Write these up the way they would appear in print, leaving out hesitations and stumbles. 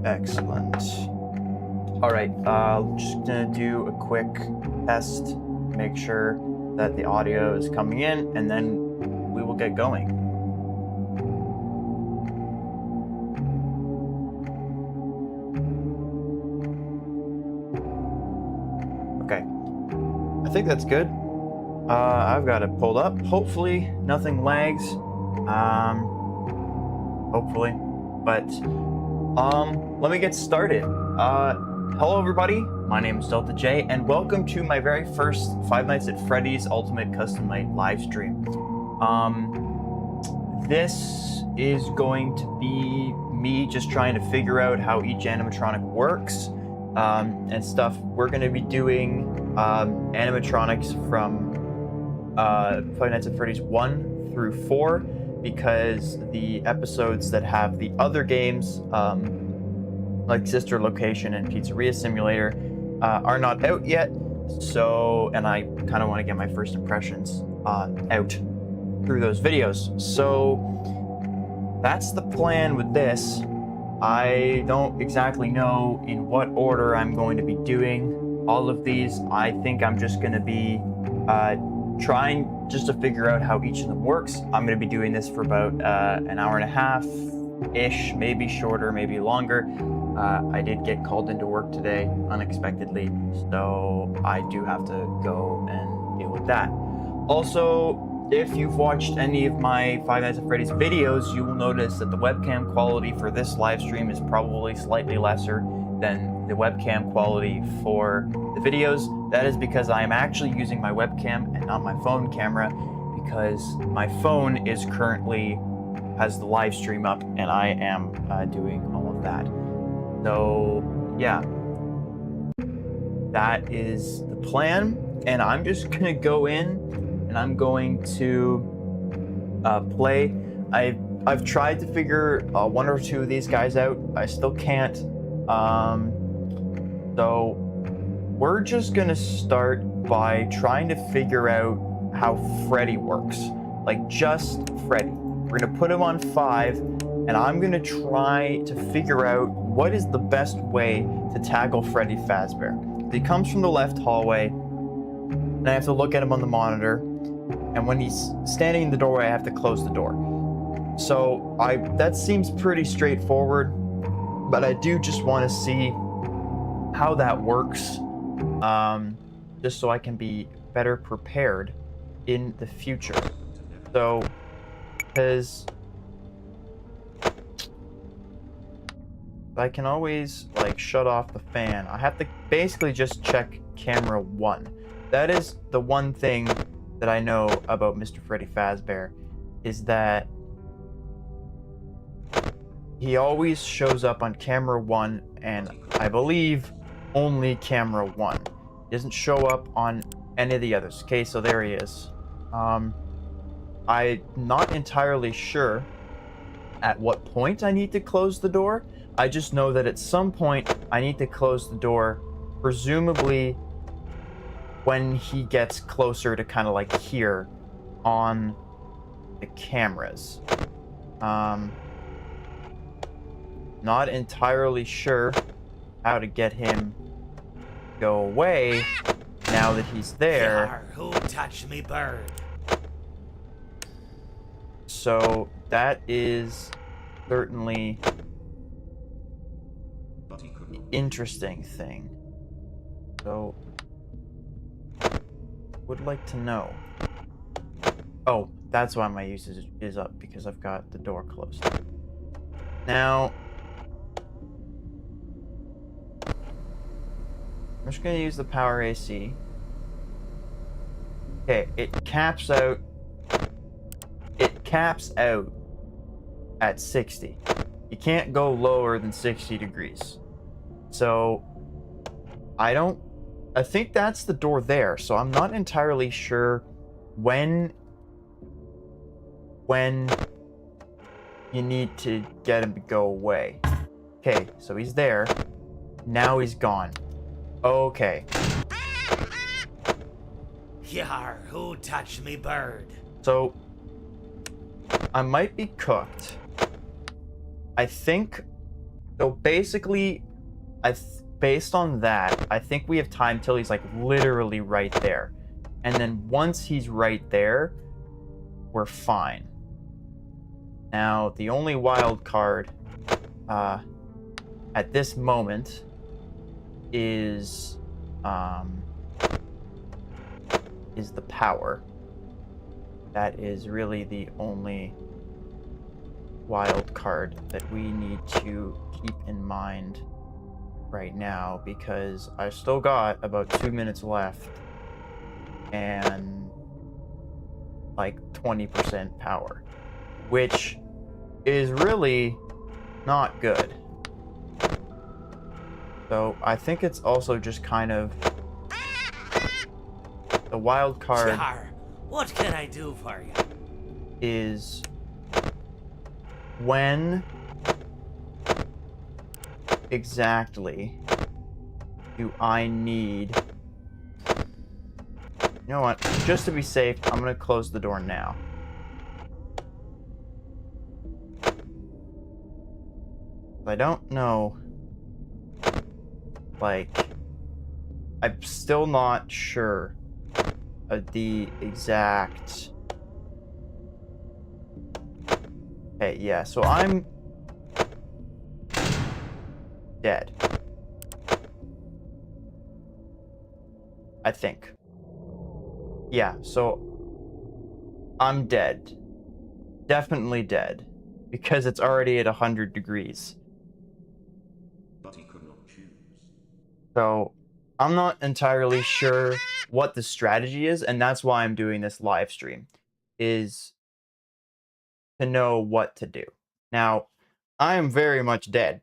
Excellent. All right, just gonna do a quick test, make sure that the audio is coming in, and then we will get going. Okay, I think that's good. I've got it pulled up. Hopefully nothing lags. Hopefully, but let me get started. Hello everybody, my name is Delta J, and welcome to my very first Five Nights at Freddy's Ultimate Custom Night live stream. This is going to be me just trying to figure out how each animatronic works and stuff. We're going to be doing animatronics from Five Nights at Freddy's 1 through 4, because the episodes that have the other games, like Sister Location and Pizzeria Simulator, are not out yet. So, and I kind of want to get my first impressions out through those videos. So that's the plan with this. I don't exactly know in what order I'm going to be doing all of these. I think I'm just going to be trying just to figure out how each of them works. I'm going to be doing this for about an hour and a half-ish, maybe shorter, maybe longer. I did get called into work today unexpectedly, so I do have to go and deal with that. Also, if you've watched any of my Five Nights at Freddy's videos, you will notice that the webcam quality for this live stream is probably slightly lesser than the webcam quality for the videos. That is because I am actually using my webcam and not my phone camera, because my phone is currently has the live stream up and I am doing all of that. So yeah, that is the plan, and I'm just gonna go in and I'm going to play. I've tried to figure one or two of these guys out. I still can't. So we're just gonna start by trying to figure out how Freddy works, like just Freddy. We're gonna put him on 5, and I'm gonna try to figure out what is the best way to tackle Freddy Fazbear. He comes from the left hallway, and I have to look at him on the monitor, and when he's standing in the doorway, I have to close the door. So that seems pretty straightforward, but I do just want to see how that works, just so I can be better prepared in the future. So, because I can always like shut off the fan. I have to basically just check camera 1. That is the one thing that I know about Mr. Freddy Fazbear, is that he always shows up on camera 1, and I believe only camera 1. He doesn't show up on any of the others. Okay, so there he is. I'm not entirely sure at what point I need to close the door. I just know that at some point I need to close the door, presumably when he gets closer to kind of like here on the cameras. Not entirely sure how to get him to go away now that he's there. Who touched me, bird? So that is certainly the interesting thing. So would like to know. Oh, that's why my usage is up, because I've got the door closed. Now I'm just going to use the power AC. Okay, it caps out at 60. You can't go lower than 60 degrees. So I think that's the door there. So I'm not entirely sure when you need to get him to go away. Okay, so he's there. Now he's gone. Okay. Yar, who touched me, bird? So I might be cooked. I think So basically, based on that, I think we have time till he's like literally right there. And then once he's right there, we're fine. Now, the only wild card at this moment is the power. That is really the only wild card that we need to keep in mind right now, because I've still got about 2 minutes left and like 20% power, which is really not good. So I think it's also just kind of the wild card. Yar, what can I do for you? Is when exactly do I need... You know what? Just to be safe, I'm going to close the door now. I don't know. Like, I'm still not sure of the exact... Okay, yeah, so I'm dead. I think. Yeah, so I'm dead. Definitely dead. Because it's already at 100 degrees. But he could not choose. So I'm not entirely sure what the strategy is, and that's why I'm doing this live stream, is to know what to do. Now, I am very much dead.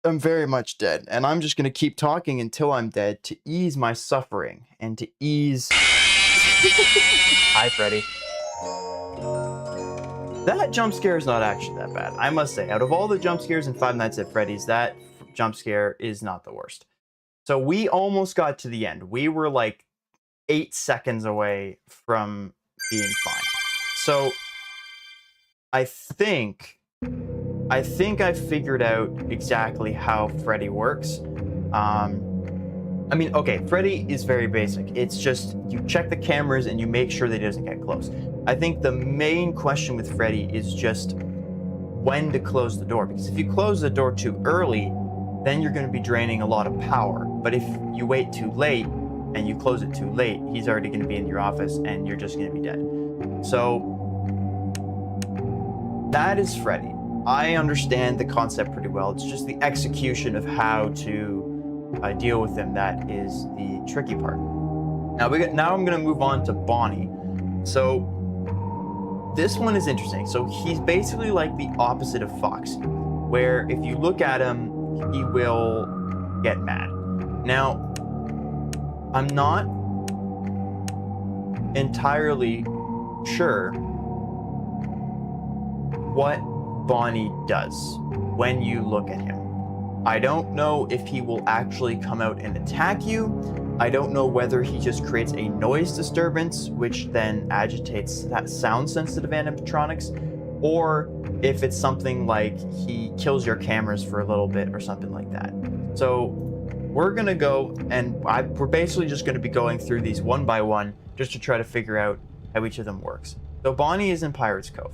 I'm very much dead, and I'm just going to keep talking until I'm dead to ease my suffering and to ease... Hi, Freddy. That jump scare is not actually that bad, I must say. Out of all the jump scares in Five Nights at Freddy's, that jump scare is not the worst. So we almost got to the end. We were like 8 seconds away from being fine. So I think I figured out exactly how Freddy works. I mean, okay, Freddy is very basic. It's just you check the cameras and you make sure that he doesn't get close. I think the main question with Freddy is just when to close the door. Because if you close the door too early, then you're going to be draining a lot of power. But if you wait too late and you close it too late, he's already going to be in your office and you're just going to be dead. So that is Freddy. I understand the concept pretty well. It's just the execution of how to deal with him that is the tricky part. Now I'm going to move on to Bonnie. So this one is interesting. So he's basically like the opposite of Foxy, where if you look at him, he will get mad. Now, I'm not entirely sure what Bonnie does when you look at him. I don't know if he will actually come out and attack you. I don't know whether he just creates a noise disturbance, which then agitates that sound-sensitive animatronics, or if it's something like he kills your cameras for a little bit or something like that. So we're going to go, and we're basically just going to be going through these one by one just to try to figure out how each of them works. So Bonnie is in Pirate's Cove.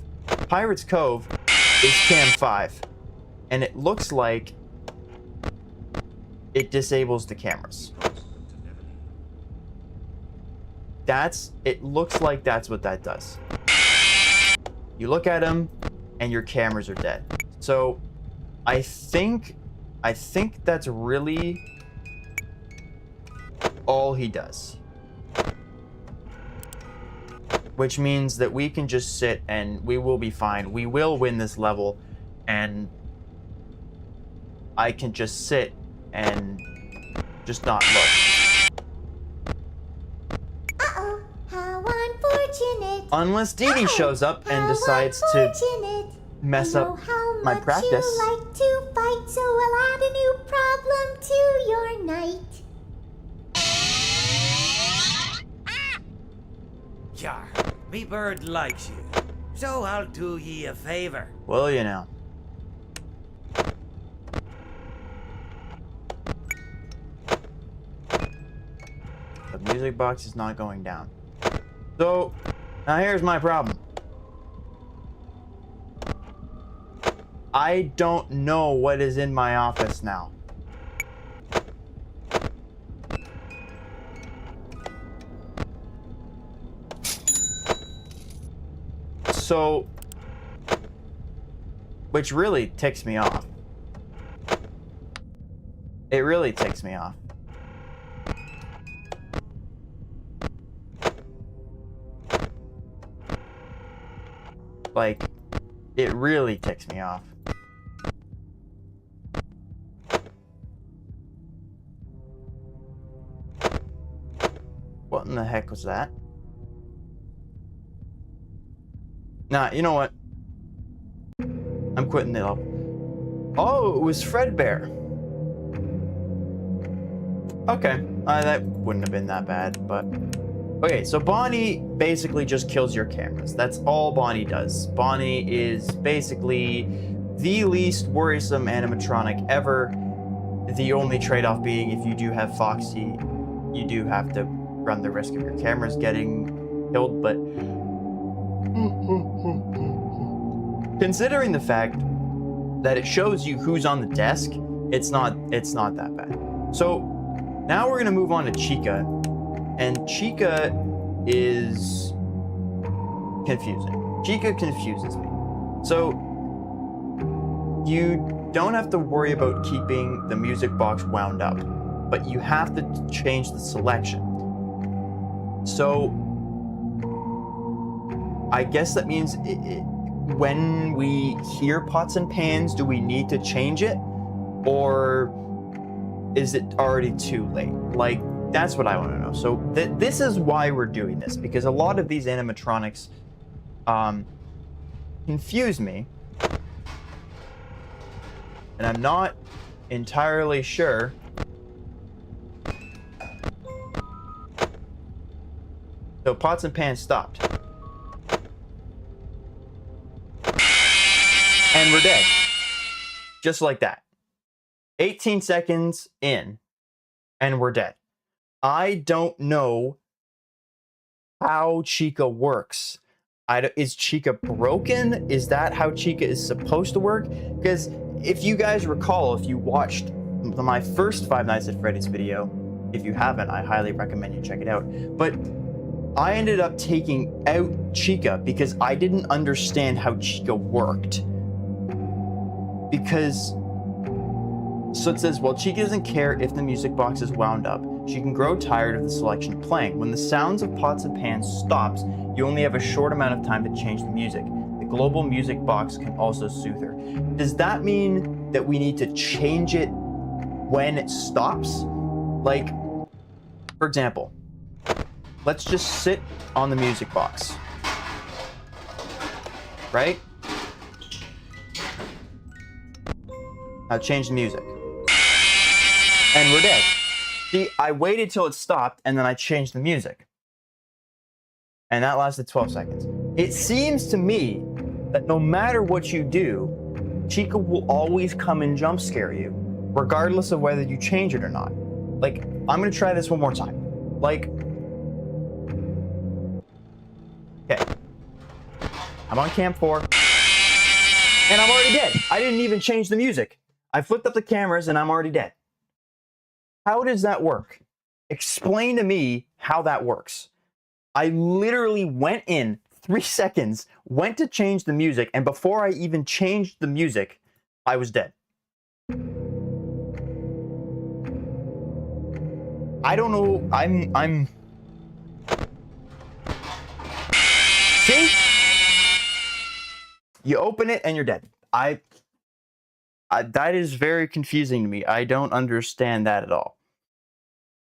Pirate's Cove is Cam 5, and it looks like it disables the cameras. It looks like that's what that does. You look at him and your cameras are dead. So I think that's really all he does. Which means that we can just sit and we will be fine. We will win this level, and I can just sit and just not look. Uh-oh, how unfortunate. Unless Dee Dee shows up and decides to mess up my practice. You like to fight, so I'll add a new problem to your night. Yar, me bird likes you. So I'll do ye a favor. Well, you know. The music box is not going down. So, now here's my problem. I don't know what is in my office now. So, which really ticks me off. It really ticks me off. Like, it really ticks me off. What in the heck was that? Nah, you know what? I'm quitting the level. Oh, it was Fredbear. Okay, that wouldn't have been that bad, but... Okay, so Bonnie basically just kills your cameras. That's all Bonnie does. Bonnie is basically the least worrisome animatronic ever. The only trade-off being if you do have Foxy, you do have to run the risk of your cameras getting killed, but... Considering the fact that it shows you who's on the desk, it's not that bad. So now we're gonna move on to Chica, and Chica is confusing. Chica confuses me. So you don't have to worry about keeping the music box wound up, but you have to change the selection. So I guess that means when we hear pots and pans, do we need to change it? Or is it already too late? Like, that's what I want to know. So this is why we're doing this, because a lot of these animatronics confuse me. And I'm not entirely sure so pots and pans stopped. And we're dead. Just like that. 18 seconds in, and we're dead. I don't know how Chica works. Is Chica broken? Is that how Chica is supposed to work? Because if you guys recall, if you watched my first Five Nights at Freddy's video, if you haven't, I highly recommend you check it out. But I ended up taking out Chica because I didn't understand how Chica worked. Because, so it says, well, Chica doesn't care if the music box is wound up. She can grow tired of the selection playing. When the sounds of pots and pans stops, you only have a short amount of time to change the music. The global music box can also soothe her. Does that mean that we need to change it when it stops? Like, for example, let's just sit on the music box, right? Now change the music. And we're dead. See, I waited till it stopped and then I changed the music. And that lasted 12 seconds. It seems to me that no matter what you do, Chica will always come and jump scare you, regardless of whether you change it or not. Like, I'm gonna try this one more time. Like, okay. I'm on cam 4. And I'm already dead. I didn't even change the music. I flipped up the cameras and I'm already dead. How does that work? Explain to me how that works. I literally went in 3 seconds, went to change the music, and before I even changed the music, I was dead. I don't know. I'm. See? You open it and you're dead. That is very confusing to me. I don't understand that at all.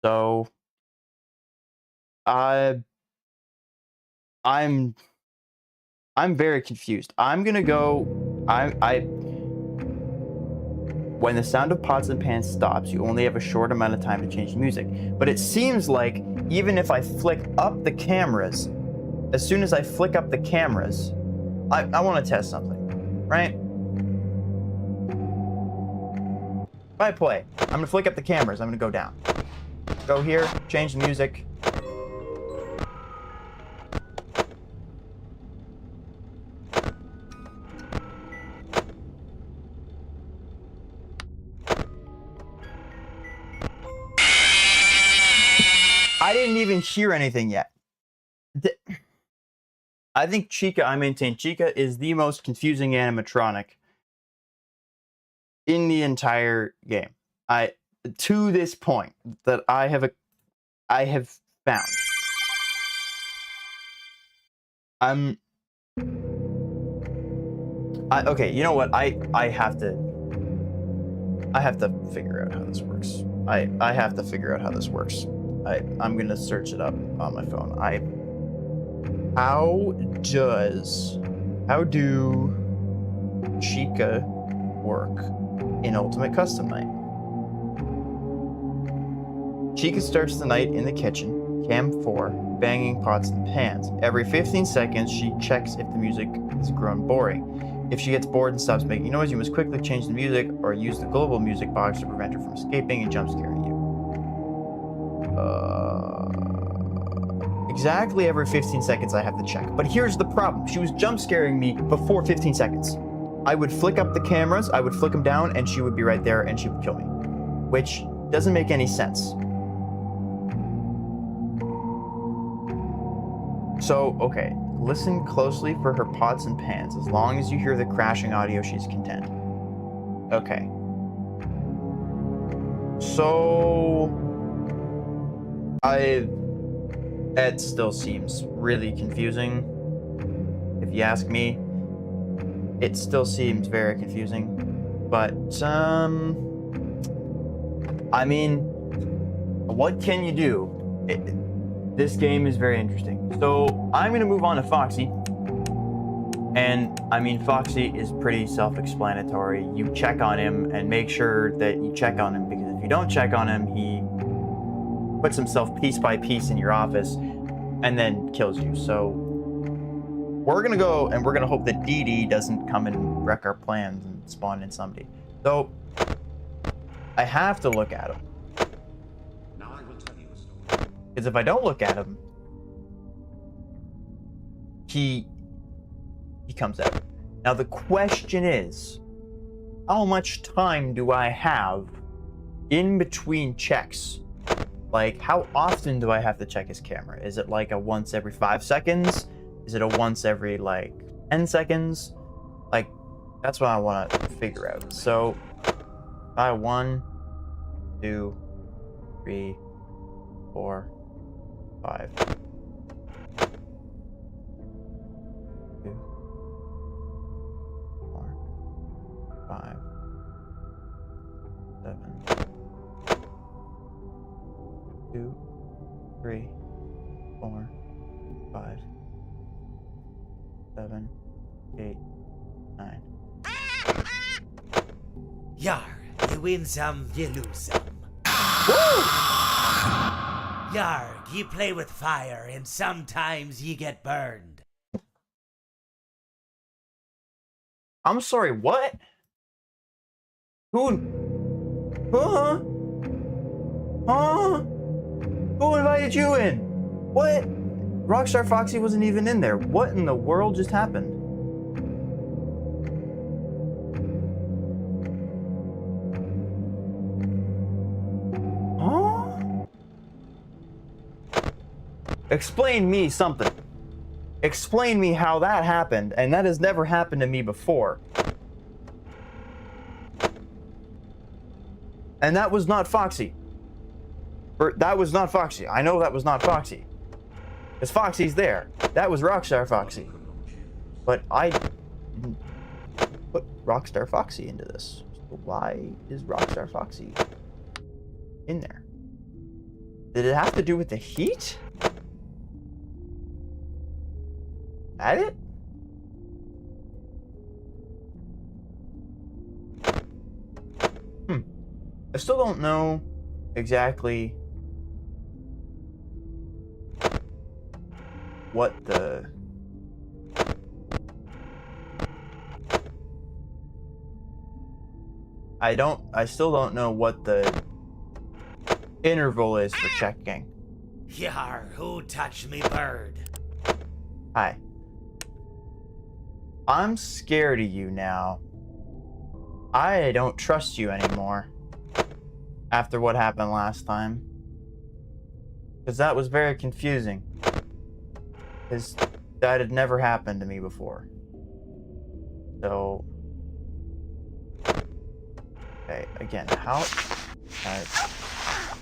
So, I'm very confused. I'm gonna go. When the sound of pots and pans stops, you only have a short amount of time to change the music. But it seems like even if I flick up the cameras, as soon as I flick up the cameras, I want to test something, right? If I play, I'm gonna flick up the cameras. I'm gonna go down. Go here, change the music. I didn't even hear anything yet. I think I maintain Chica is the most confusing animatronic in the entire game. To this point that I have found. Okay, you know what? I have to figure out how this works. I have to figure out how this works. I'm gonna search it up on my phone. How do Chica work in Ultimate Custom Night? Chica starts the night in the kitchen, cam 4, banging pots and pans. Every 15 seconds, she checks if the music has grown boring. If she gets bored and stops making noise, you must quickly change the music or use the global music box to prevent her from escaping and jump scaring you. Exactly every 15 seconds I have to check. But here's the problem. She was jump scaring me before 15 seconds. I would flick up the cameras, I would flick them down, and she would be right there and she would kill me. Which doesn't make any sense. So, okay, listen closely for her pots and pans. As long as you hear the crashing audio, she's content. Okay. So... That still seems really confusing. If you ask me, it still seems very confusing. But, I mean, what can you do? This game is very interesting. So, I'm going to move on to Foxy. And, I mean, Foxy is pretty self-explanatory. You check on him and make sure that you check on him, because if you don't check on him, he puts himself piece by piece in your office and then kills you. So we're gonna go and we're gonna hope that Dee Dee doesn't come and wreck our plans and spawn in somebody. So I have to look at him. Now I will tell you a story. Because if I don't look at him, he comes out. Now the question is, how much time do I have in between checks? Like, how often do I have to check his camera? Is it like a once every 5 seconds? Is it a once every, like, 10 seconds? Like, that's what I want to figure out. So, 1, 2, 3, 4, 5. 2, 4, 5, 7. 2, 3, 4, 5, 7, 8, 9. Yar, you win some, you lose some. Yarg, you play with fire, and sometimes you get burned. I'm sorry, what? Who? Huh? Huh? Who invited you in? What? Rockstar Foxy wasn't even in there. What in the world just happened? Huh? Explain me something. Explain me how that happened, and that has never happened to me before. And that was not Foxy. That was not Foxy. I know that was not Foxy. Because Foxy's there. That was Rockstar Foxy. But I didn't put Rockstar Foxy into this. So why is Rockstar Foxy in there? Did it have to do with the heat? That it? I still don't know exactly I still don't know what the interval is for checking. Yar, who touched me bird? Hi. I'm scared of you now. I don't trust you anymore. After what happened last time. Because that was very confusing. Because that had never happened to me before. So... Okay, again, how...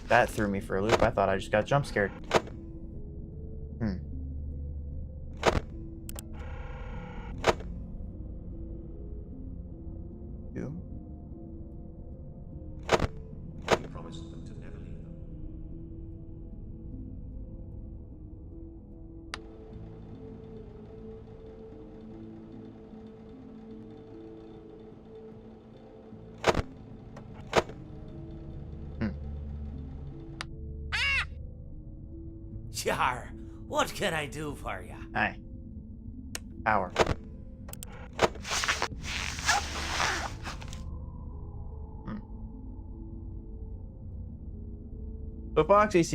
that threw me for a loop. I thought I just got jump scared. You? He promised them to never leave them. Yar, what can I do for ya? Hi. Power. So Foxy's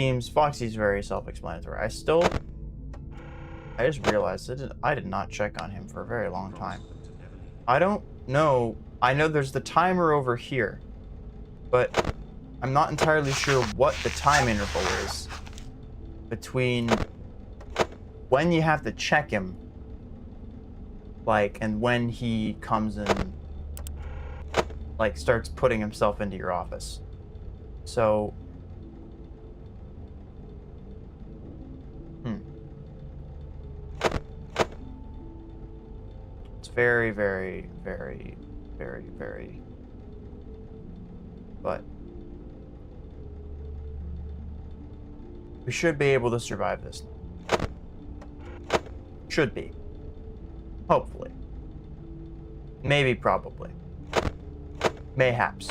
very self-explanatory. I just realized I did not check on him for a very long time. I don't know. I know there's the timer over here, but I'm not entirely sure what the time interval is between when you have to check him, like, and when he comes and, like, starts putting himself into your office. So... It's very, very, very, very, very... But... we should be able to survive this. Should be. Hopefully. Maybe, probably. Mayhaps.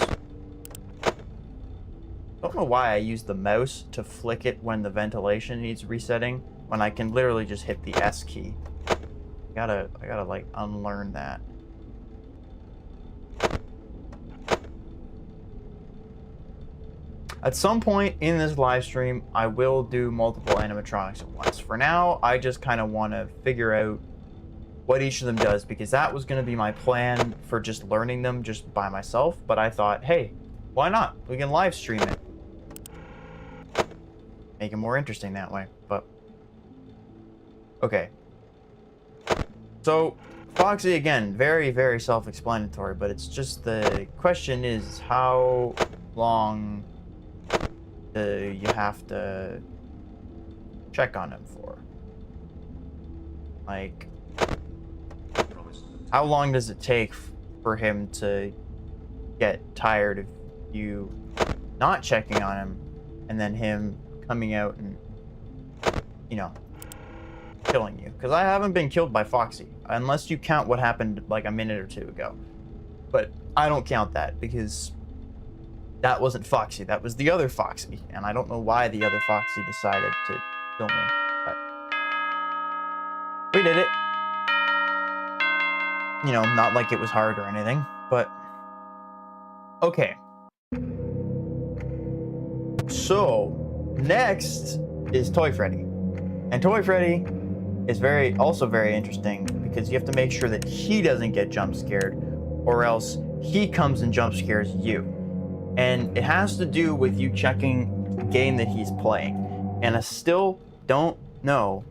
Don't know why I use the mouse to flick it when the ventilation needs resetting, when I can literally just hit the S key. I gotta like unlearn that. At some point in this live stream, I will do multiple animatronics at once. For now, I just kind of want to figure out what each of them does, because that was going to be my plan for just learning them just by myself. But I thought, hey, why not? We can live stream it. Make it more interesting that way. But okay. So Foxy, again, very, very self-explanatory, but it's just the question is how long do you have to check on him for? Like, how long does it take for him to get tired of you not checking on him, and then him coming out and, you know, killing you? Because I haven't been killed by Foxy, unless you count what happened like a minute or two ago. But I don't count that, because that wasn't Foxy. That was the other Foxy. And I don't know why the other Foxy decided to kill me. But we did it. You know, not like it was hard or anything, but okay. So next is Toy Freddy. And Toy Freddy is also very interesting, because you have to make sure that he doesn't get jump scared, or else he comes and jump scares you. And it has to do with you checking the game that he's playing. And I still don't know.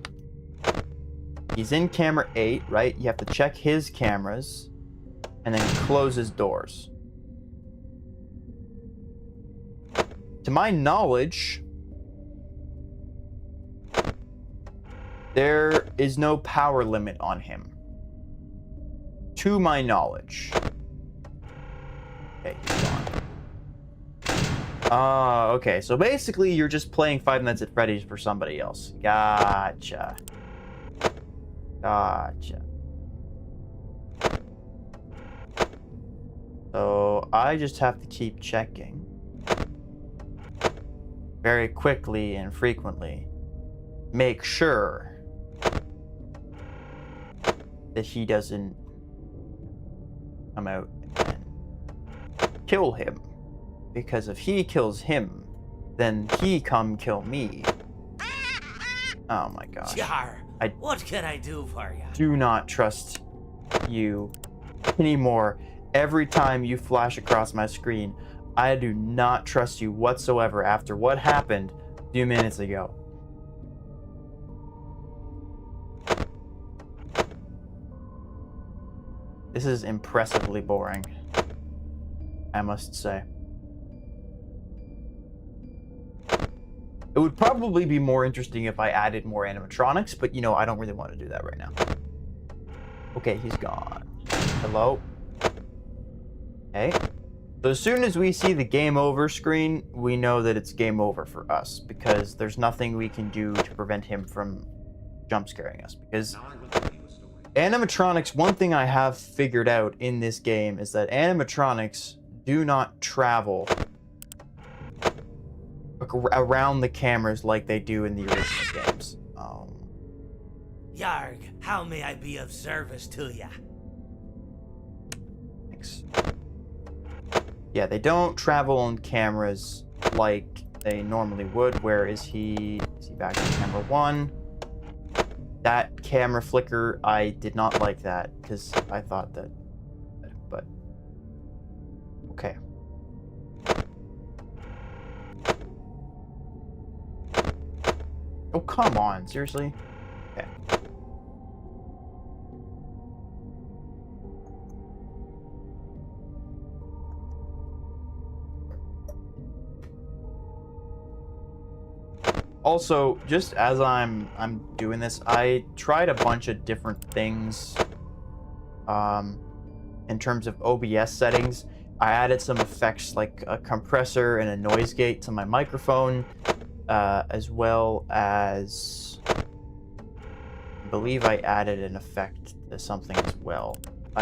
He's in camera 8, right? You have to check his cameras and then close his doors. To my knowledge, there is no power limit on him. To my knowledge. Okay, he's gone. Okay, so basically you're just playing Five Nights at Freddy's for somebody else. Gotcha. Gotcha. So I just have to keep checking very quickly and frequently. Make sure that he doesn't come out and kill him. Because if he kills him, then he come kill me. Oh my gosh. Yar, I what can I do for you? do not trust you anymore. Every time you flash across my screen, I do not trust you whatsoever after what happened a few minutes ago. This is impressively boring, I must say. It would probably be more interesting if I added more animatronics, but you know, I don't really want to do that right now. Okay, he's gone. Hello? Okay. So as soon as we see the game over screen, we know that it's game over for us, because there's nothing we can do to prevent him from jump scaring us. Because Now I will tell you a story. animatronics, one thing I have figured out in this game is that animatronics do not travel around the cameras like they do in the original games. Yarg, how may I be of service to ya? Thanks. Yeah, they don't travel on cameras like they normally would. Where is he? Is he back on camera 1? That camera flicker, I did not like that because I thought that, but okay. Oh, come on, seriously? Okay. Also, just as I'm doing this, I tried a bunch of different things in terms of OBS settings. I added some effects like a compressor and a noise gate to my microphone, as well as I believe I added an effect to something as well,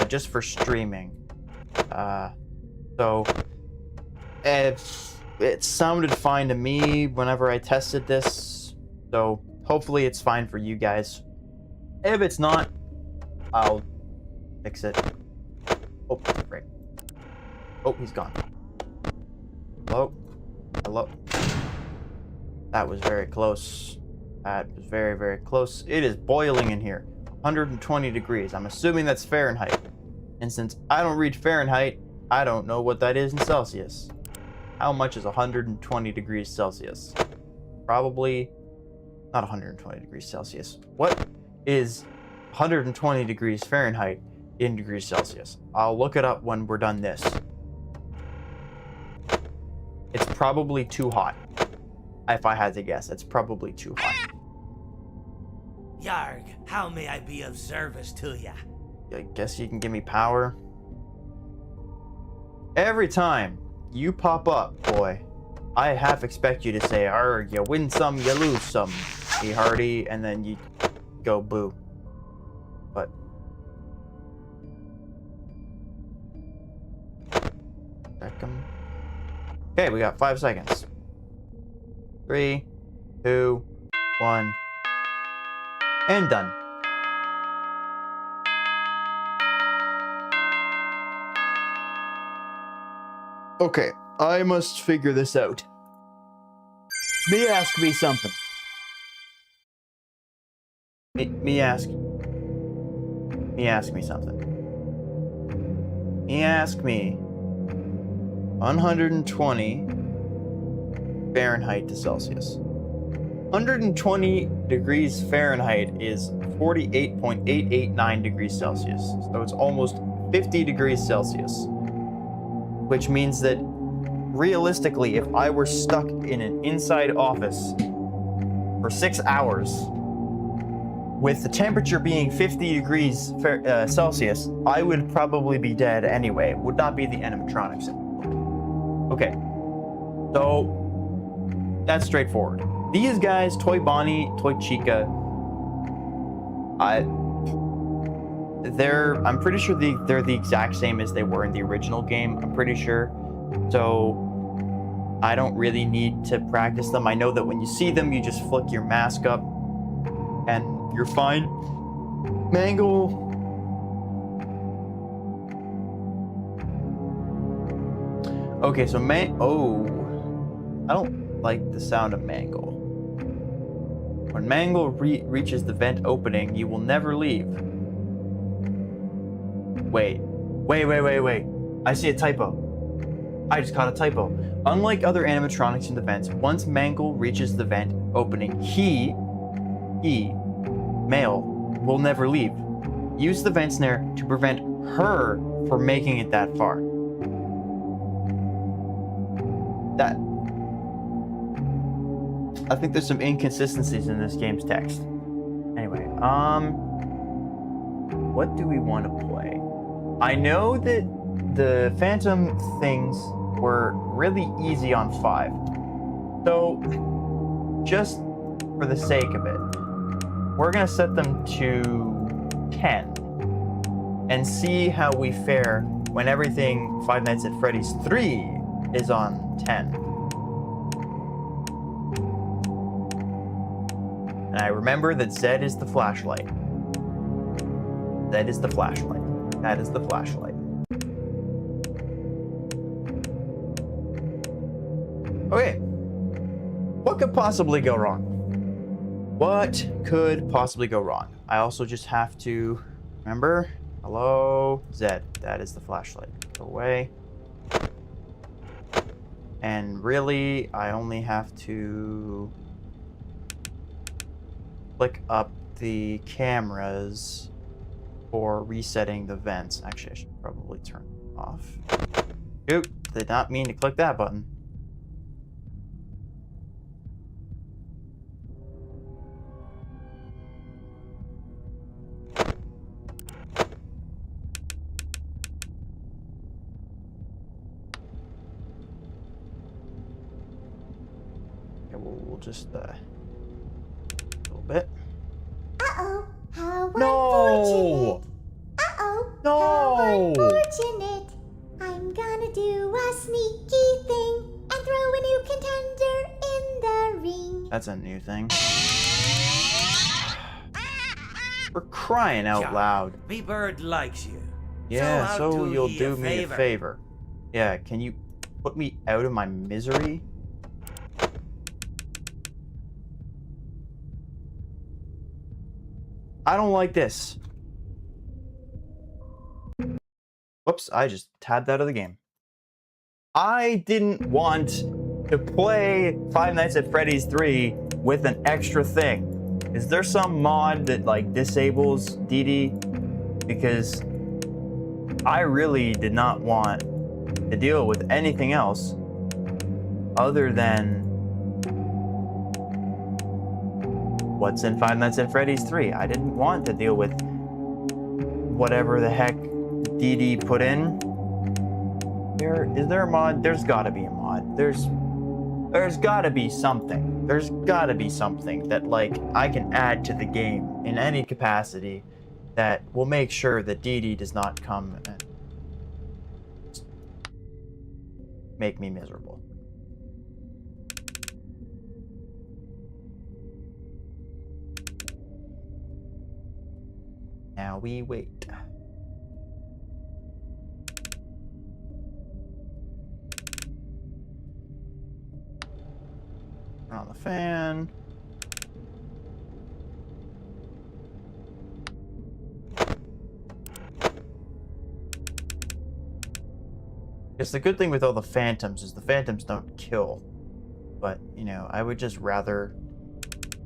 just for streaming. So it sounded fine to me whenever I tested this, so hopefully it's fine for you guys. If it's not, I'll fix it. Oh, right. Oh, he's gone. Hello? Hello? That was very close. That was very, very close. It is boiling in here. 120 degrees. I'm assuming that's Fahrenheit. And since I don't read Fahrenheit, I don't know what that is in Celsius. How much is 120 degrees Celsius? Probably not 120 degrees Celsius. What is 120 degrees Fahrenheit in degrees Celsius? I'll look it up when we're done this. It's probably too hot. If I had to guess, it's probably too hot. Yarg, how may I be of service to ya? I guess you can give me power. Every time you pop up, boy, I half expect you to say, "Arr, you win some, you lose some, hey Hardy," and then you go boo. But okay, we got 5 seconds. 3, 2, 1, and done. Okay, I must figure this out. Me ask me something. Me ask me something. Me ask me 120 Fahrenheit to Celsius. 120 degrees Fahrenheit is 48.889 degrees Celsius. So it's almost 50 degrees Celsius. Which means that realistically, if I were stuck in an inside office for 6 hours, with the temperature being 50 degrees Celsius, I would probably be dead anyway. It would not be the animatronics. Okay, so that's straightforward. These guys, Toy Bonnie, Toy Chica, I'm pretty sure they're the exact same as they were in the original game. I'm pretty sure. So I don't really need to practice them. I know that when you see them, you just flick your mask up and you're fine. Mangle. Okay, so oh, I don't like the sound of Mangle. When Mangle reaches the vent opening, you will never leave. Wait. I see a typo. I just caught a typo. Unlike other animatronics in the vents, once Mangle reaches the vent opening, he, male, will never leave. Use the vent snare to prevent her from making it that far. I think there's some inconsistencies in this game's text. Anyway, what do we want to play? I know that the Phantom things were really easy on 5. So, just for the sake of it, we're gonna set them to 10 and see how we fare when everything Five Nights at Freddy's 3 is on 10. And I remember that Zed is the flashlight. Zed is the flashlight. That is the flashlight. Okay. What could possibly go wrong? What could possibly go wrong? I also just have to remember. Hello, Zed. That is the flashlight. Go away. And really, I only have to click up the cameras for resetting the vents. Actually, I should probably turn them off. Oop, did not mean to click that button. Okay, we'll just a little bit. Uh-oh, how No! unfortunate. Uh-oh, No! how unfortunate. I'm gonna do a sneaky thing and throw a new contender in the ring. That's a new thing. For crying out loud. Me bird likes you. Yeah, I'll so you'll ye do me a favor. Yeah, can you put me out of my misery? I don't like this. Whoops, I just tabbed out of the game. I didn't want to play Five Nights at Freddy's 3 with an extra thing. Is there some mod that like disables DD? Because I really did not want to deal with anything else other than what's in Five Nights at Freddy's 3. I didn't want to deal with whatever the heck DD put in. Is there a mod? There's gotta be a mod. There's gotta be something. There's gotta be something that like I can add to the game in any capacity that will make sure that DD does not come and make me miserable. Now we wait. Turn on the fan. Yes, the good thing with all the phantoms is the phantoms don't kill. But, you know, I would just rather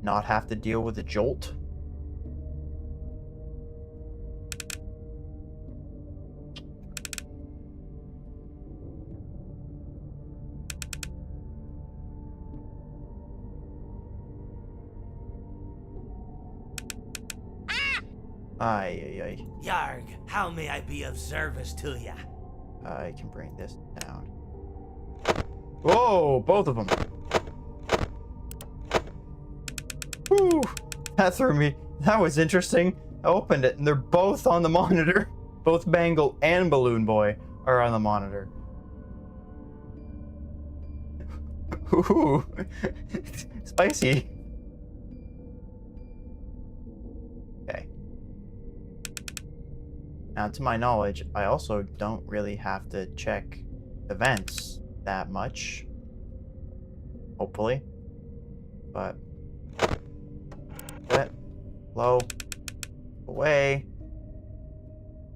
not have to deal with a jolt. Ay. Yarg, how may I be of service to ya? I can bring this down. Whoa, both of them. Whew, that threw me. That was interesting. I opened it and they're both on the monitor. Both Bangle and Balloon Boy are on the monitor. Ooh, spicy. Okay. Now, to my knowledge, I also don't really have to check events that much. Hopefully. But that low away.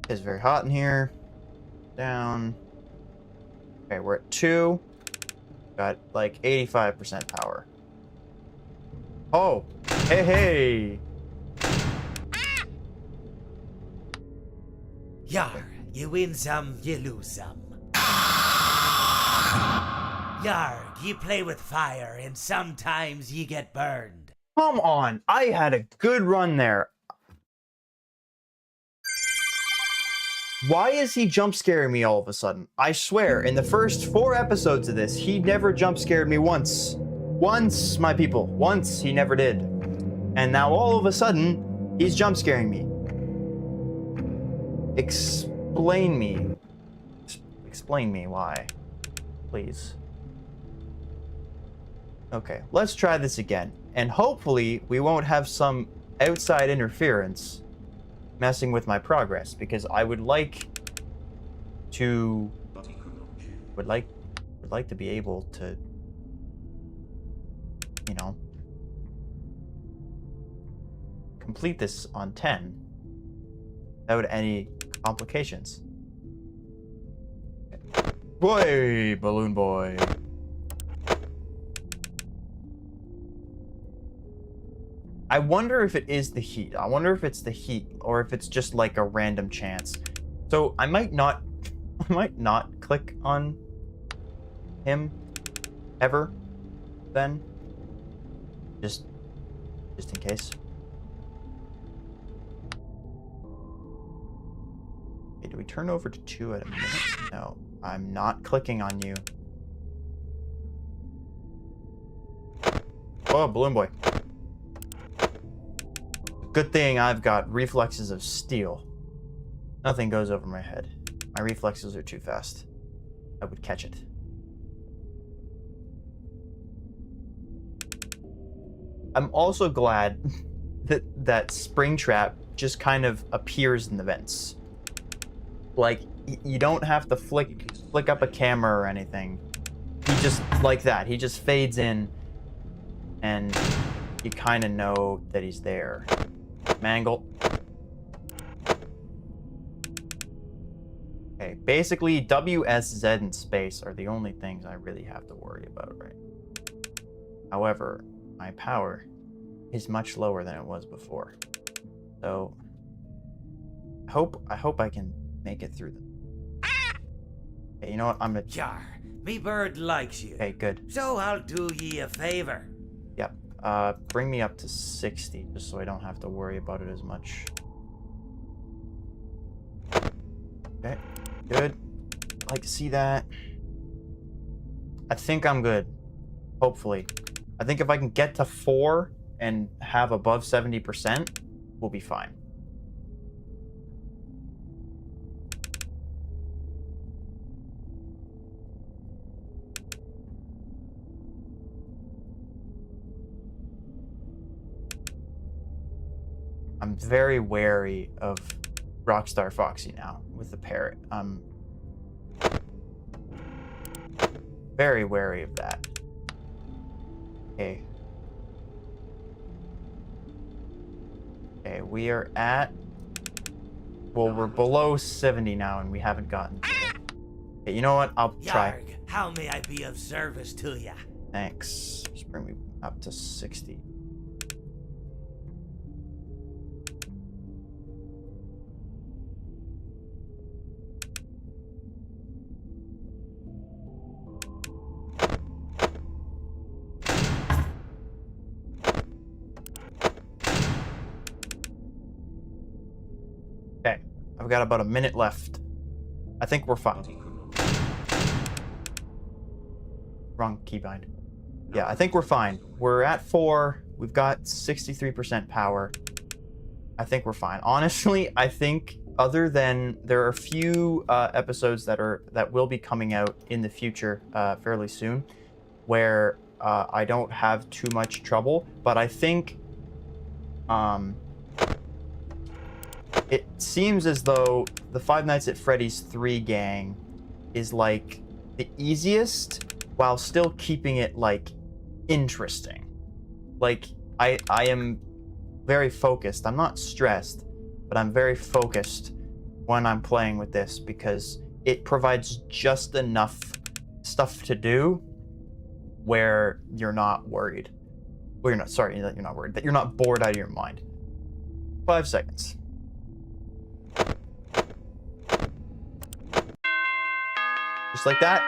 It's very hot in here. Down. Okay, we're at 2. Got like 85% power. Oh, hey, hey. Yar, you win some, you lose some. Yarg, you play with fire and sometimes you get burned. Come on, I had a good run there. Why is he jump scaring me all of a sudden? I swear, in the first 4 episodes of this, he never jump scared me once. Once, my people. Once, he never did. And now all of a sudden, he's jump scaring me. Explain me. Explain me why. Please. Okay, let's try this again. And hopefully, we won't have some outside interference messing with my progress, because I would like to would like to be able to, you know, complete this on 10 without any complications. Boy, balloon boy. I wonder if it is the heat. I wonder if it's the heat or if it's just like a random chance. So I might not click on him ever then. Just in case. Okay, do we turn over to 2 at a minute? No, I'm not clicking on you. Oh, balloon boy. Good thing I've got reflexes of steel. Nothing goes over my head. My reflexes are too fast. I would catch it. I'm also glad that Springtrap just kind of appears in the vents. Like, you don't have to flick up a camera or anything. He just, like that, he just fades in and you kind of know that he's there. Mangle. Okay, basically W, S, Z, and space are the only things I really have to worry about, right? However, my power is much lower than it was before. So I hope I can make it through them. Okay, you know what? I'm gonna Yar, me bird likes you. Okay, good. So I'll do ye a favor. Yep. Bring me up to 60, just so I don't have to worry about it as much. Okay, good. I'd like to see that. I think I'm good. Hopefully. I think if I can get to 4 and have above 70%, we'll be fine. I'm very wary of Rockstar Foxy now with the parrot. I'm very wary of that. Okay. Okay, we are at... Well, we're below 70 now and we haven't gotten to it. Okay, you know what? I'll try. Yarg, how may I be of service to ya? Thanks. Just bring me up to 60. Okay, I've got about a minute left. I think we're fine. Wrong keybind. Yeah, I think we're fine. We're at 4. We've got 63% power. I think we're fine. Honestly, I think other than there are a few episodes that will be coming out in the future fairly soon where I don't have too much trouble, but I think it seems as though the Five Nights at Freddy's 3 gang is like the easiest while still keeping it like interesting. Like I am very focused. I'm not stressed, but I'm very focused when I'm playing with this because it provides just enough stuff to do where you're not worried. Well, you're not, sorry, that you're not worried, that you're not bored out of your mind. 5 seconds. Just like that.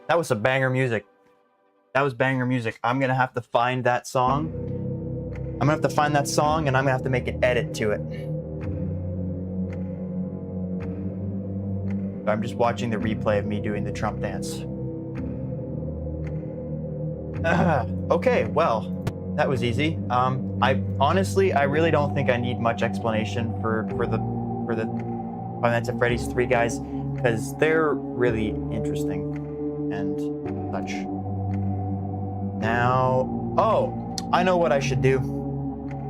That was some banger music. That was banger music. I'm gonna have to find that song. I'm gonna have to find that song and I'm gonna have to make an edit to it. I'm just watching the replay of me doing the Trump dance. Okay, well, that was easy. I honestly, I really don't think I need much explanation for the Five Nights at Freddy's 3 guys, because they're really interesting and such. Now, oh, I know what I should do.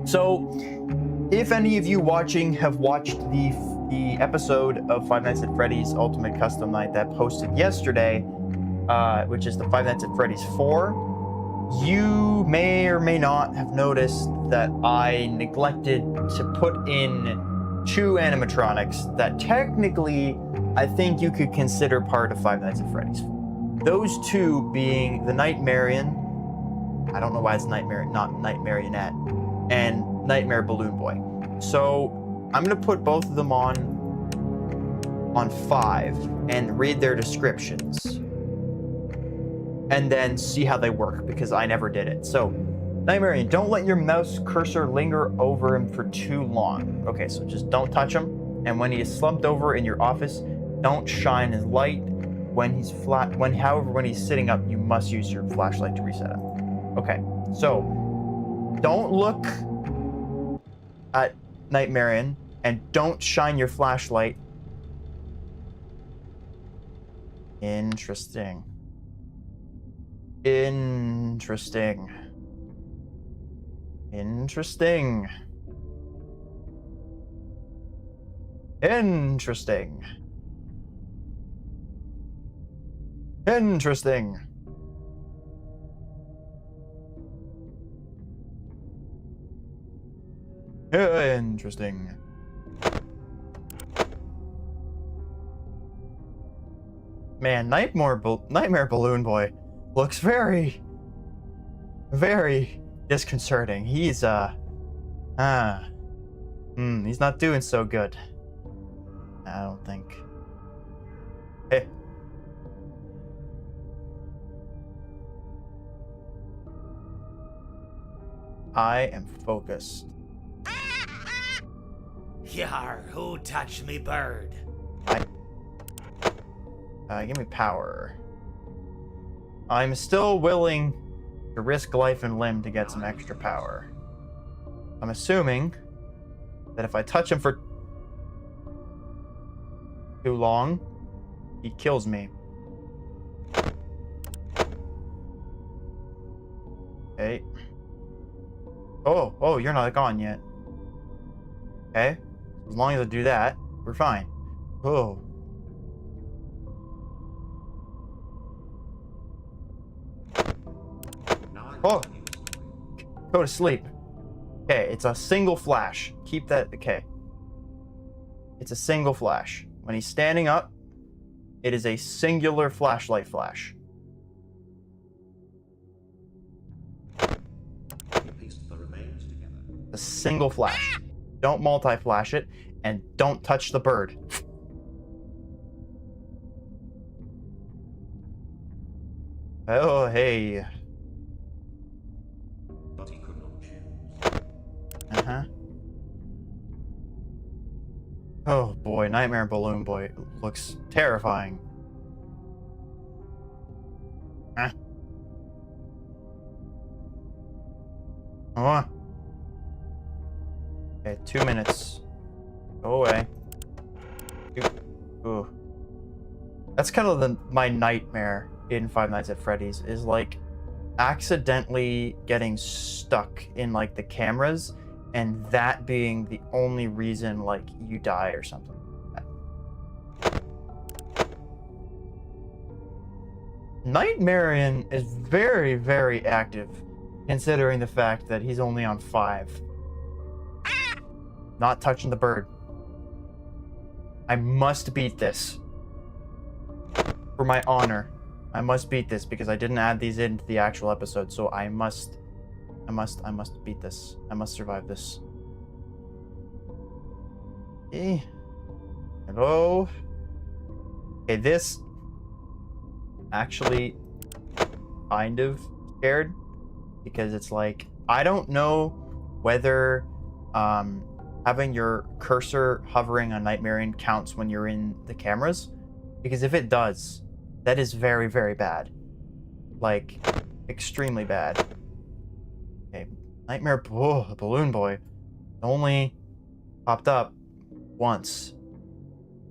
So, if any of you watching have watched the episode of Five Nights at Freddy's Ultimate Custom Night that posted yesterday, which is the Five Nights at Freddy's 4, you may or may not have noticed that I neglected to put in 2 animatronics that technically I think you could consider part of Five Nights at Freddy's. Those 2 being the Nightmarion, I don't know why it's Nightmare, not Nightmarionette, and Nightmare Balloon Boy. So I'm gonna put both of them on 5 and read their descriptions. And then see how they work, because I never did it. So, Nightmarion, don't let your mouse cursor linger over him for too long. Okay, so just don't touch him. And when he is slumped over in your office, don't shine his light. When he's however, when he's sitting up, you must use your flashlight to reset him. Okay, so don't look at Nightmarion and don't shine your flashlight. Interesting. Interesting. Interesting. Interesting. Interesting. Interesting. Man, Nightmare Balloon Boy looks very, very disconcerting. He's he's not doing so good. I don't think. Hey. I am focused. Yar, who touched me bird? Give me power. I'm still willing to risk life and limb to get some extra power. I'm assuming that if I touch him for too long, he kills me. Okay. Oh, you're not gone yet. Okay. As long as I do that, we're fine. Oh. Oh! Go to sleep. Okay, it's a single flash. Keep that, okay. It's a single flash. When he's standing up, it is a singular flashlight flash. Piece the remains together. A single flash. Don't multi-flash it, and don't touch the bird. Oh, hey. But he could not choose. Uh-huh. Oh boy, Nightmare Balloon Boy looks terrifying. Huh? Oh. Okay, 2 minutes. Go away. Ooh. That's kind of my nightmare in Five Nights at Freddy's, is like accidentally getting stuck in like the cameras and that being the only reason like you die or something like that. Nightmarian is very, very active considering the fact that he's only on 5. Not touching the bird. I must beat this. For my honor. I must beat this because I didn't add these into the actual episode, so I must beat this. I must survive this. Okay. Hello. Okay, this actually kind of scared because it's like I don't know whether having your cursor hovering on Nightmarian counts when you're in the cameras, because if it does, that is very, very bad. Like, extremely bad. Okay, Nightmare Balloon Boy only popped up once.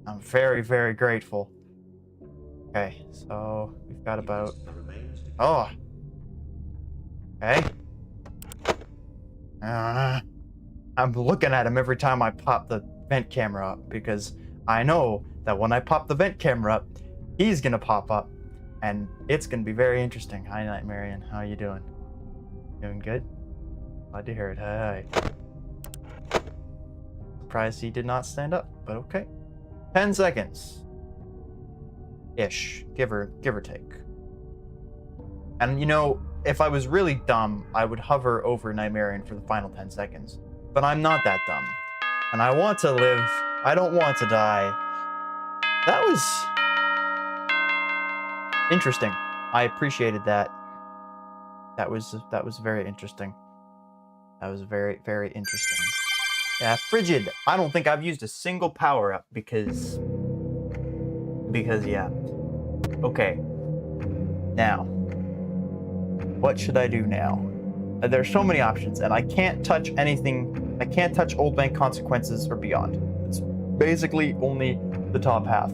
I'm very, very grateful. Okay, so we've got about... Oh! Okay. I'm looking at him every time I pop the vent camera up because I know that when I pop the vent camera up, he's gonna pop up, and it's gonna be very interesting. Hi, Nightmarian. How you doing? Doing good? Glad to hear it. Hi. Surprised he did not stand up, but okay. 10 seconds. Ish. Give or take. And you know, if I was really dumb, I would hover over Nightmarian for the final 10 seconds. But I'm not that dumb. And I want to live. I don't want to die. That was... interesting. I appreciated that. That was very interesting. That was very, very interesting. Yeah, Frigid. I don't think I've used a single power-up because yeah. Okay. Now, what should I do now? There's so many options, and I can't touch anything. I can't touch Old Bank Consequences or Beyond. It's basically only the top half.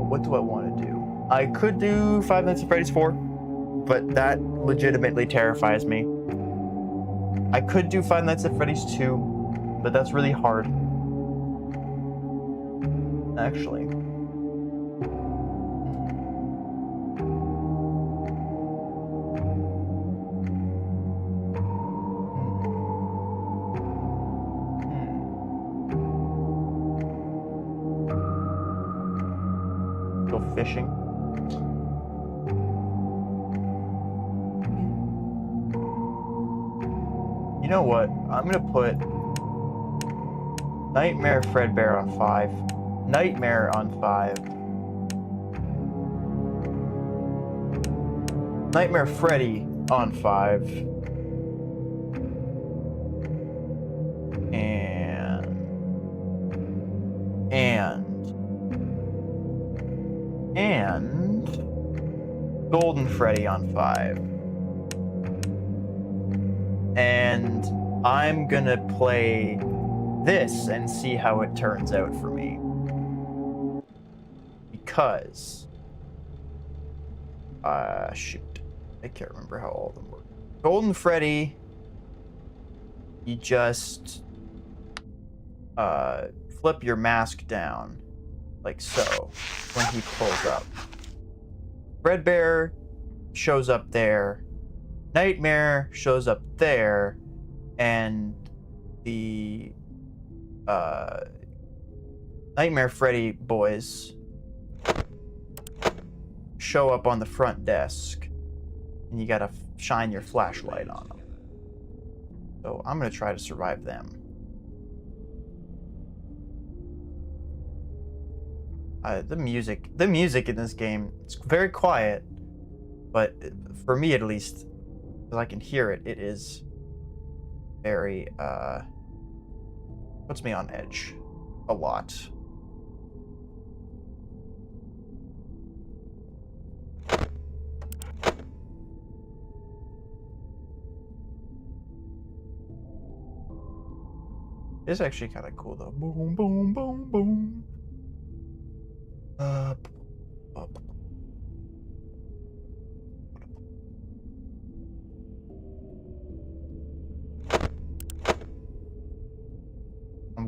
What do I want to do? I could do Five Nights at Freddy's 4, but that legitimately terrifies me. I could do Five Nights at Freddy's 2, but that's really hard. Actually. Go fishing. You know what? I'm gonna put Nightmare Fredbear on 5. Nightmare on 5. Nightmare Freddy on 5. And Golden Freddy on 5. And I'm gonna play this and see how it turns out for me. Because shoot. I can't remember how all of them work. Golden Freddy, you just flip your mask down like so when he pulls up. Fredbear shows up there. Nightmare shows up there, and the Nightmare Freddy boys show up on the front desk, and you gotta shine your flashlight on them. So I'm gonna try to survive them. The music in this game, it's very quiet, but for me at least, because I can hear it, it is very, puts me on edge a lot. It's actually kind of cool though. Boom, boom, boom, boom.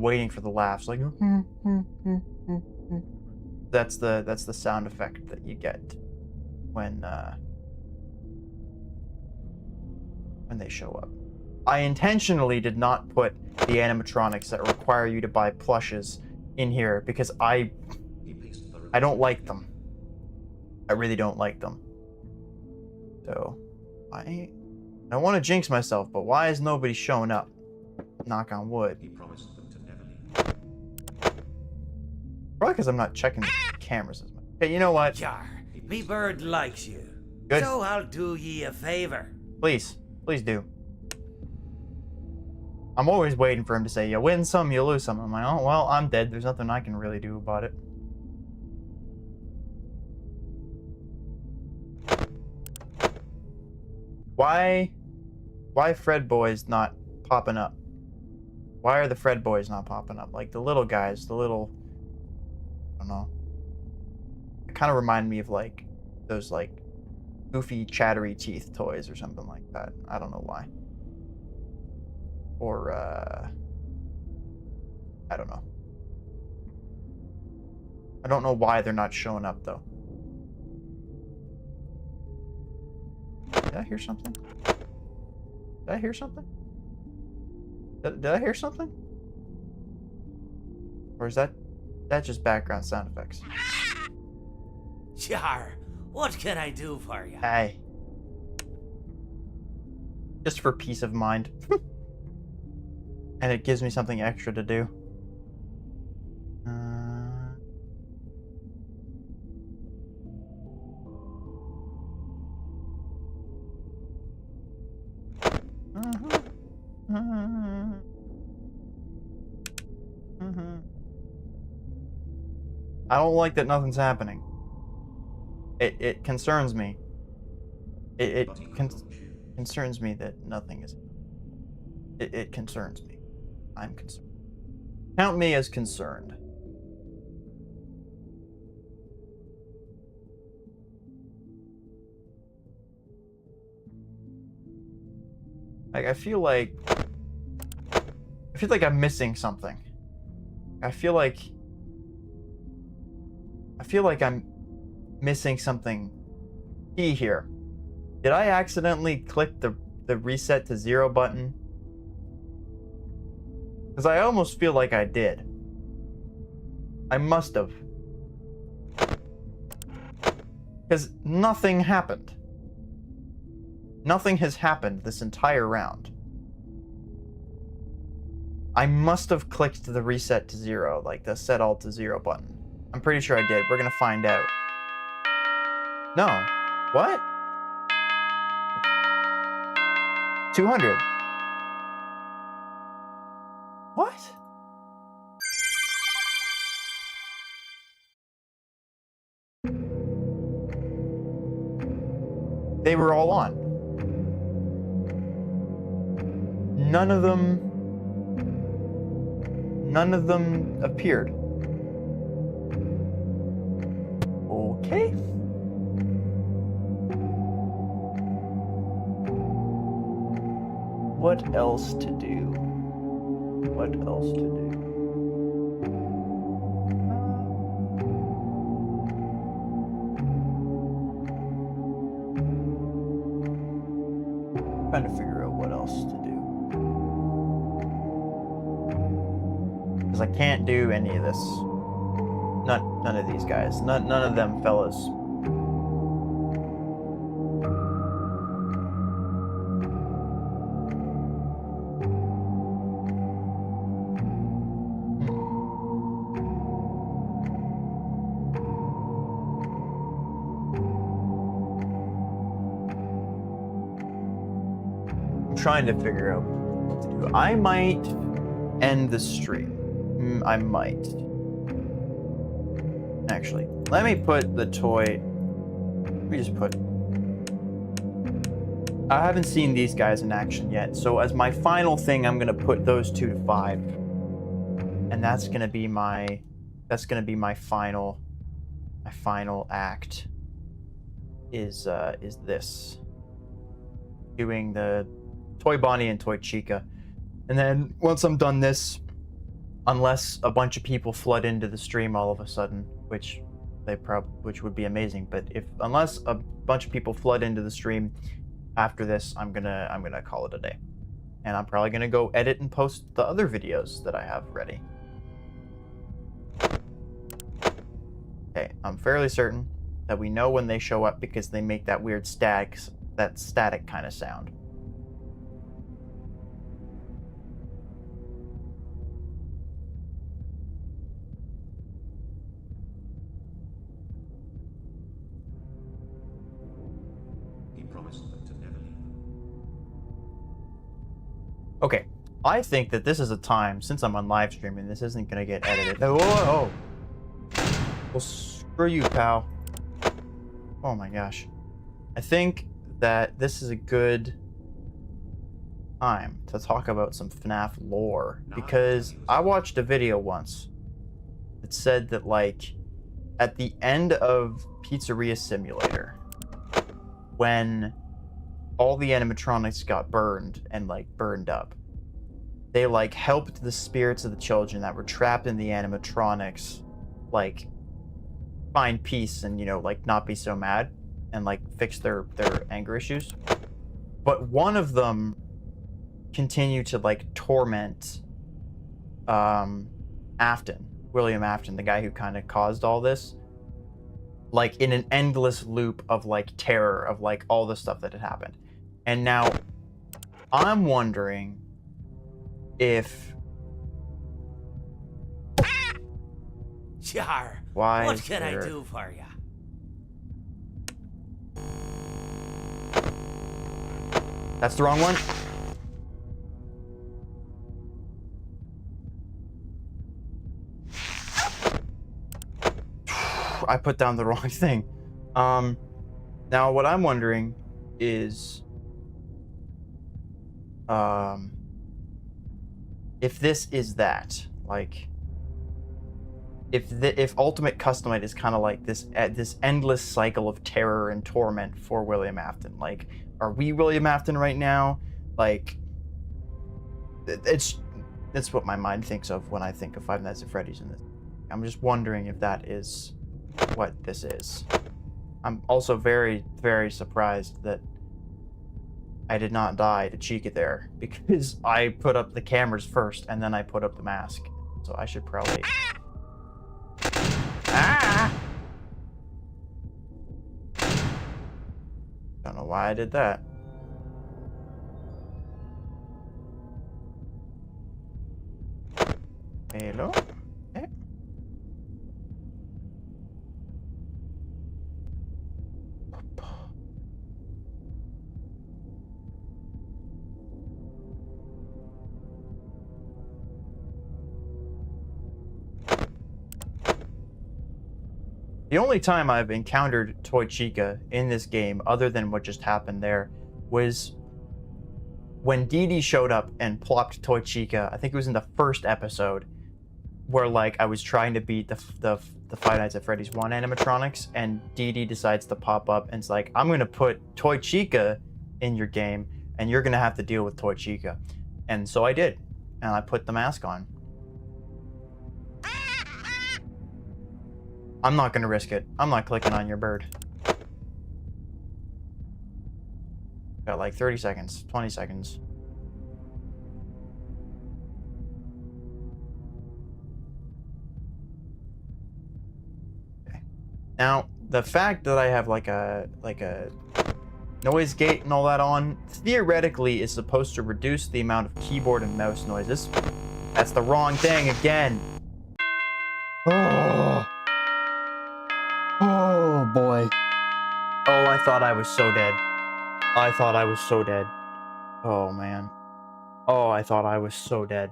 I'm waiting for the laughs, like that's the sound effect that you get when they show up. I intentionally did not put the animatronics that require you to buy plushes in here because I don't like them. I really don't like them. So I don't want to jinx myself, but why is nobody showing up? Knock on wood. He promised them to never leave. Probably because I'm not checking the cameras as much. Okay, you know what? Jar, me bird likes you. Good. So I'll do ye a favor. Please do. I'm always waiting for him to say, you win some, you lose some. I'm like, oh, well, I'm dead. There's nothing I can really do about it. Why Fred boys not popping up? Why are the Fred boys not popping up? Like the little guys, I don't know. It kind of remind me of like those like goofy chattery teeth toys or something like that. I don't know why. Or I don't know. I don't know why they're not showing up though. Did I hear something? Did I hear something? Did I hear something? Or is that just background sound effects? Jar, what can I do for you? Hey. Just for peace of mind. And it gives me something extra to do. I don't like that nothing's happening. It concerns me. It concerns me that nothing is. It concerns me. I'm concerned. Count me as concerned. Like I feel like I'm missing something. I feel like I'm missing something key here. Did I accidentally click the reset to 0 button? Because I almost feel like I did. I must have. Because nothing happened. Nothing has happened this entire round. I must have clicked the reset to 0, like the set all to 0 button. I'm pretty sure I did. We're gonna find out. No. What? 200. What? They were all on. None of them appeared. Okay. What else to do? What else to do? Trying to figure out what else to do. Because I can't do any of this. None of these guys. None of them fellas. Trying to figure out what to do. I might end the stream. I might. Actually, let me put the toy. Let me just put. I haven't seen these guys in action yet, so as my final thing, I'm gonna put those 2 to 5, and that's gonna be my final. My final act is this. Doing the Toy Bonnie and Toy Chica. And then once I'm done this, unless a bunch of people flood into the stream all of a sudden, which would be amazing. But unless a bunch of people flood into the stream after this, I'm gonna call it a day, and I'm probably gonna go edit and post the other videos that I have ready. Okay, I'm fairly certain that we know when they show up because they make that weird static kind of sound. He promised them to never leave them. Okay, I think that this is a time, since I'm on live streaming, this isn't gonna get edited. Oh, whoa. Well, screw you, pal. Oh my gosh. I think that this is a good time to talk about some FNAF lore, because I watched a video once that said that, like, at the end of Pizzeria Simulator, when all the animatronics got burned and, like, burned up, they, like, helped the spirits of the children that were trapped in the animatronics, like, find peace and, you know, like, not be so mad and, like, fix their anger issues. But one of them continued to, like, torment William Afton, the guy who kind of caused all this, like, in an endless loop of, like, terror of, like, all the stuff that had happened. And now I'm wondering if Jar, Why what is can I there- do for you? that's the wrong one. I put down the wrong thing. Now what I'm wondering is, if this is that, like, if Ultimate Customite is kind of like this endless cycle of terror and torment for William Afton. Like, are we William Afton right now? Like, it's what my mind thinks of when I think of Five Nights at Freddy's in this. I'm just wondering if that is what this is. I'm also very, very surprised that I did not die to Chica there, because I put up the cameras first and then I put up the mask. So I should probably... Ah! Don't know why I did that. Hello? Okay. The only time I've encountered Toy Chica in this game, other than what just happened there, was when Dee Dee showed up and plopped Toy Chica. I think it was in the first episode, where, like, I was trying to beat the Five Nights at Freddy's 1 animatronics, and Dee Dee decides to pop up and it's like, I'm gonna put Toy Chica in your game, and you're gonna have to deal with Toy Chica. And so I did, and I put the mask on. I'm not gonna risk it. I'm not clicking on your bird. Got like 30 seconds, 20 seconds. Okay. Now, the fact that I have like a noise gate and all that on, theoretically is supposed to reduce the amount of keyboard and mouse noises. That's the wrong thing again. Oh. Oh boy. Oh, I thought I was so dead. I thought I was so dead. Oh man. Oh, I thought I was so dead.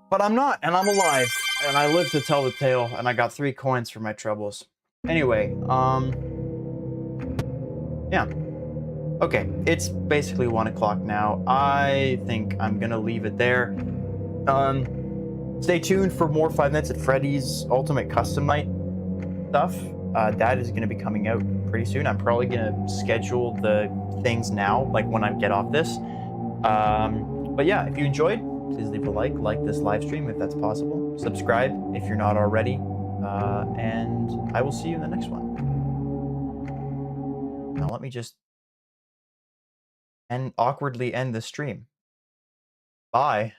But I'm not, and I'm alive, and I live to tell the tale, and I got 3 coins for my troubles. Anyway, yeah. Okay, it's basically 1 o'clock now. I think I'm gonna leave it there. Stay tuned for more Five Nights at Freddy's Ultimate Custom Night stuff. That is going to be coming out pretty soon. I'm probably going to schedule the things now, like when I get off this. But yeah, if you enjoyed, please leave a like this live stream if that's possible. Subscribe if you're not already. And I will see you in the next one. Now let me just awkwardly end the stream. Bye.